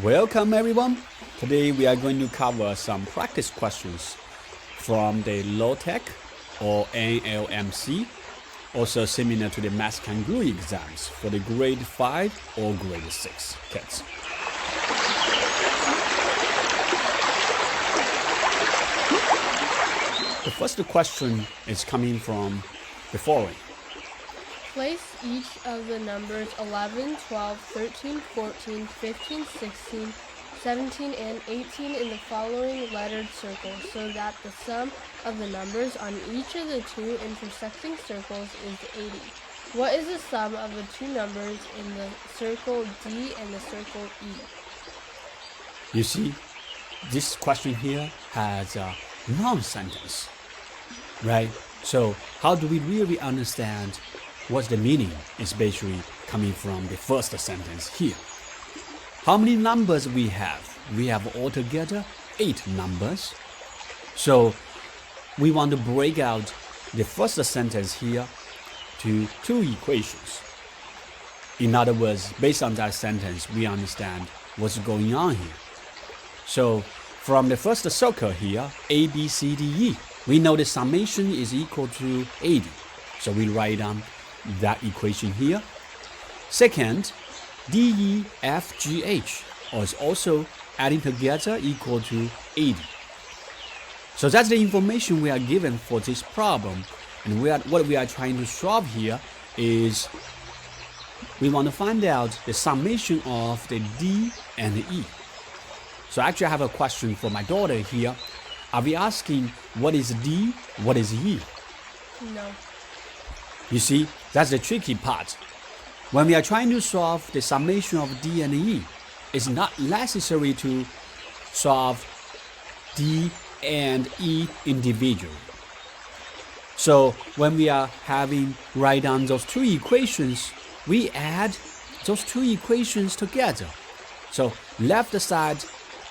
Welcome everyone. Today we are going to cover some practice questions from the LOTEC or NLMC, also similar to the Math Kangaroo exams for the grade 5 or grade 6 kids. The first question is coming from the following. Place each of the numbers 11, 12, 13, 14, 15, 16, 17, and 18 in the following lettered circles so that the sum of the numbers on each of the two intersecting circles is 80. What is the sum of the two numbers in the circle D and the circle E? You see, this question here has a long sentence, right? So how do we really understand what's the meaning, especially coming from the first sentence here? How many numbers we have? We have altogether 8 numbers. So we want to break out the first sentence here to 2 equations. In other words, based on that sentence, we understand what's going on here. So from the first circle here, A, B, C, D, E, we know the summation is equal to 80. So we write down that equation here. Second, D, E, F, G, H is also adding together equal to 80. So that's the information we are given for this problem. And what we are trying to solve here is we want to find out the summation of the D and the E. So actually I have a question for my daughter here. Are we asking what is D, what is E? No. You see, that's the tricky part. When we are trying to solve the summation of D and E, it's not necessary to solve D and E individually. So when we are write down those 2 equations, we add those 2 equations together. So left side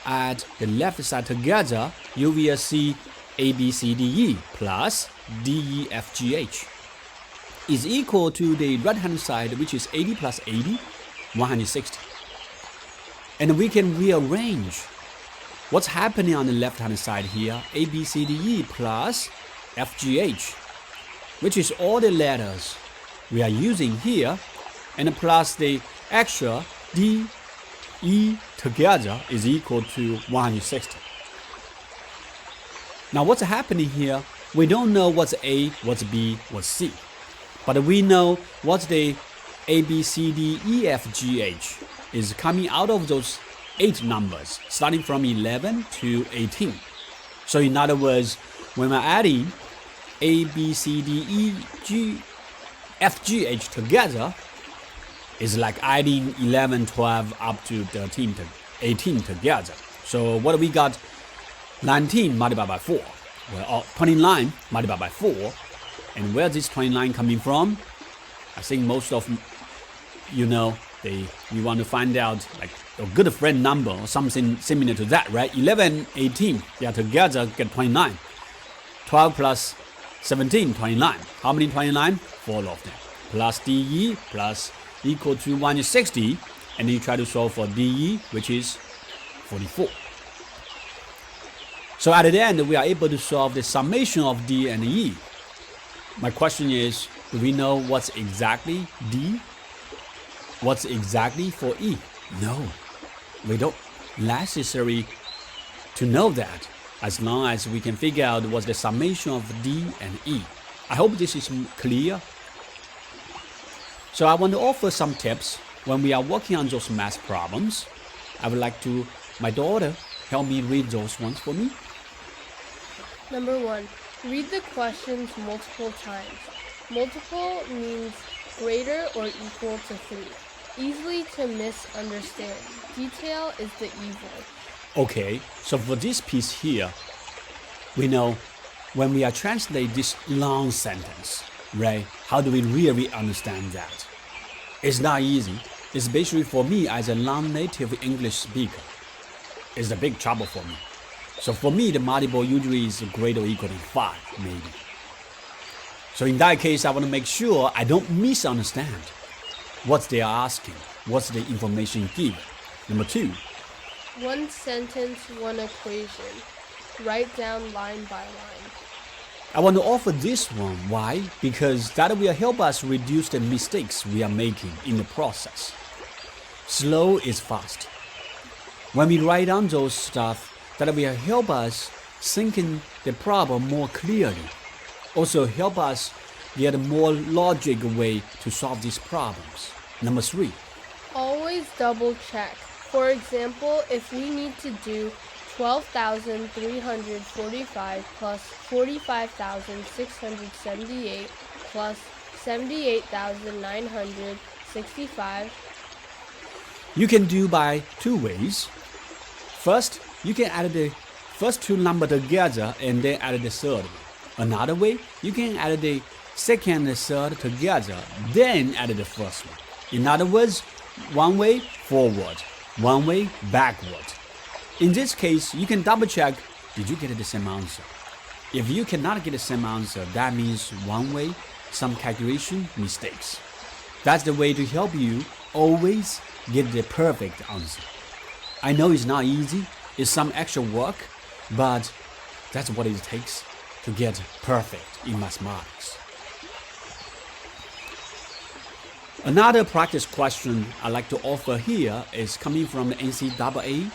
add the left side together, you will see A, B, C, D, E plus D, E, F, G, H is equal to the right hand side, which is 80 plus 80, 160. And we can rearrange what's happening on the left hand side here, A, B, C, D, E plus F, G, H, which is all the letters we are using here, and plus the extra D, E together is equal to 160. Now what's happening here, we don't know what's A, what's B, what's C. But we know what the A, B, C, D, E, F, G, H is coming out of those 8 numbers, starting from 11 to 18. So in other words, when we're adding A, B, C, D, E, G, F, G, H together, it's like adding 11, 12 up to 13 to 18 together. So what we got? 19 multiplied by 4. Well, 29 multiplied by 4. And where is this 29 coming from? I think most of you know, you want to find out like a good friend number or something similar to that, right? 11, 18, they are together get 29. 12 plus 17, 29. How many 29? 4 of them. Plus DE plus equal to 160. And you try to solve for DE, which is 44. So at the end, we are able to solve the summation of D and E. My question is, do we know what's exactly D? What's exactly for E? No, we don't necessary to know that as long as we can figure out what's the summation of D and E. I hope this is clear. So I want to offer some tips when we are working on those math problems. I would like to, my daughter, help me read those ones for me. Number 1. Read the questions multiple times. Multiple means greater or equal to 3. Easily to misunderstand. Detail is the evil. Okay, so for this piece here, we know when we are translate this long sentence, right? How do we really understand that? It's not easy, especially for me as a non-native English speaker. It's a big trouble for me. So for me, the multiple usually is greater or equal to 5, maybe. So in that case, I want to make sure I don't misunderstand what they are asking, what's the information given. Number 2, One sentence, one equation. Write down line by line. I want to offer this one. Why? Because that will help us reduce the mistakes we are making in the process. Slow is fast. When we write down those stuff, that will help us thinking the problem more clearly. Also help us get a more logical way to solve these problems. Number 3. Always double check. For example, if we need to do 12,345 plus 45,678 plus 78,965. You can do by 2 ways. First, you can add the first 2 numbers together and then add the third. Another way, you can add the second and third together, then add the first one. In other words, one way forward, one way backward. In this case, you can double check, did you get the same answer? If you cannot get the same answer, that means one way, some calculation mistakes. That's the way to help you always get the perfect answer. I know it's not easy, it's some extra work, but that's what it takes to get perfect in mathematics. Another practice question I'd like to offer here is coming from the NCAA.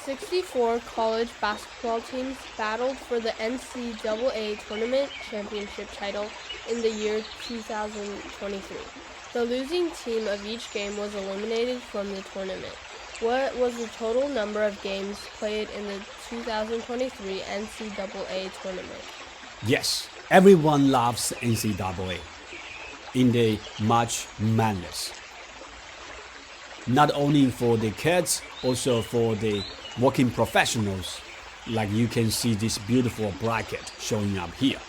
64 college basketball teams battled for the NCAA tournament championship title in the year 2023. The losing team of each game was eliminated from the tournament. What was the total number of games played in the 2023 NCAA tournament? Yes, everyone loves NCAA in the March Madness. Not only for the kids, also for the working professionals, like you can see this beautiful bracket showing up here,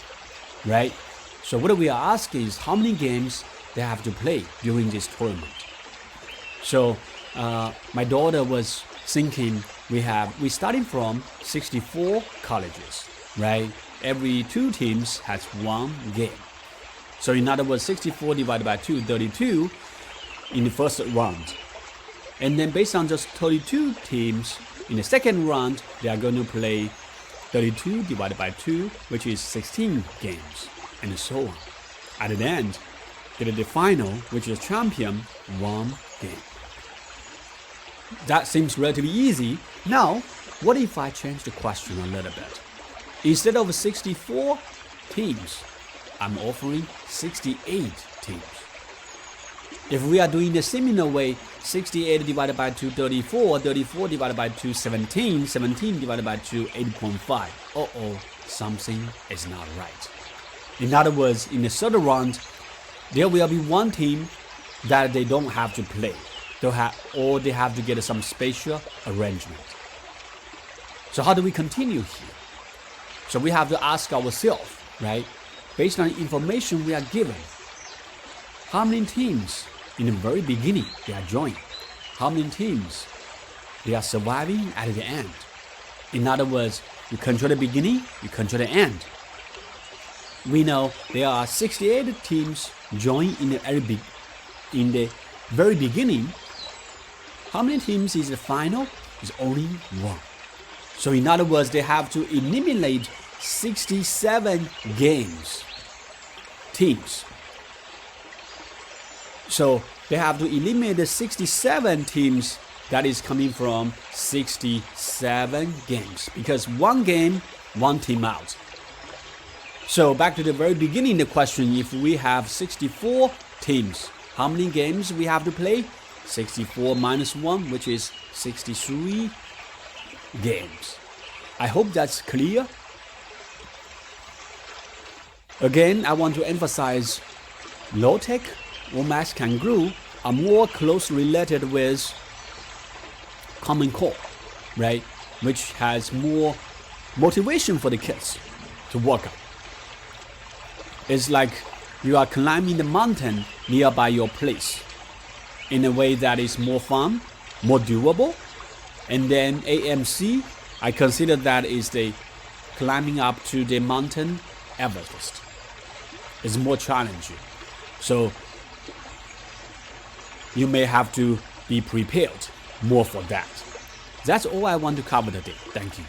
right? So what we are asking is how many games they have to play during this tournament. So my daughter was thinking we starting from 64 colleges, right? Every 2 teams has 1 game. So in other words, 64 divided by 2, 32 in the first round. And then based on just 32 teams, in the second round, they are going to play 32 divided by 2, which is 16 games, and so on. At the end, get the final, which is champion, 1 game. That seems relatively easy. Now, what if I change the question a little bit? Instead of 64 teams, I'm offering 68 teams. If we are doing the similar way, 68 divided by 2, 34, 34 divided by 2, 17, 17 divided by 2, 8.5. Something is not right. In other words, in the third round, there will be 1 team that they don't have to play. Or they have to get some special arrangement. So how do we continue here? So we have to ask ourselves, right? Based on the information we are given, how many teams in the very beginning they are joining? How many teams they are surviving at the end? In other words, you control the beginning, you control the end. We know there are 68 teams join in the very beginning. How many teams is the final? Is only 1. So in other words, they have to eliminate 67 teams. So they have to eliminate the 67 teams that is coming from 67 games. Because 1 game, 1 team out. So back to the very beginning, the question, if we have 64 teams, how many games we have to play? 64 minus 1, which is 63 games. I hope that's clear. Again, I want to emphasize low-tech or math kangaroo are more closely related with Common Core, right? Which has more motivation for the kids to work out. It's like you are climbing the mountain nearby your place in a way that is more fun, more doable. And then AMC, I consider that is the climbing up to the mountain Everest. It's more challenging. So you may have to be prepared more for that. That's all I want to cover today. Thank you.